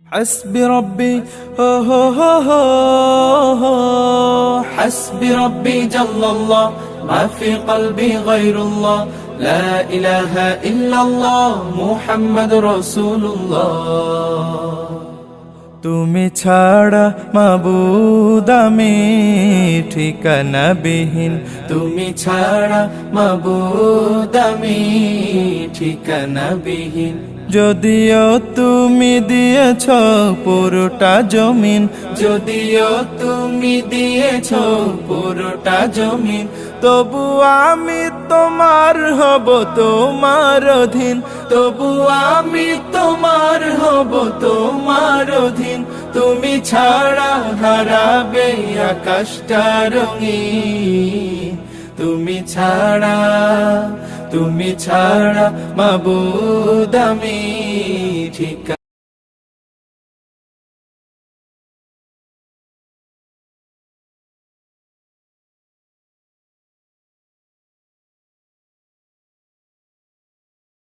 حسبي ربي هو هو هو هو حسبي ربي جل الله ما في قلبي غير الله لا إله إلا الله محمد رسول الله তুমি ছাড়া মাবুদ আমি ঠিকানা বিহীন তুমি ছাড়া মাবুদ আমি ঠিকানা বিহীন যদিও তুমি দিয়েছ পুরোটা জমিন যদিও তুমি দিয়েছ পুরোটা জমিন তবু আমি তোমার হব তোমার অধীন তবু আমি তোমার হব তোমার অধীন তুমি ছাড়া হারাবে আকাশটা রঙিন তুমি ছাড়া মাবুদ আমি ঠিকানা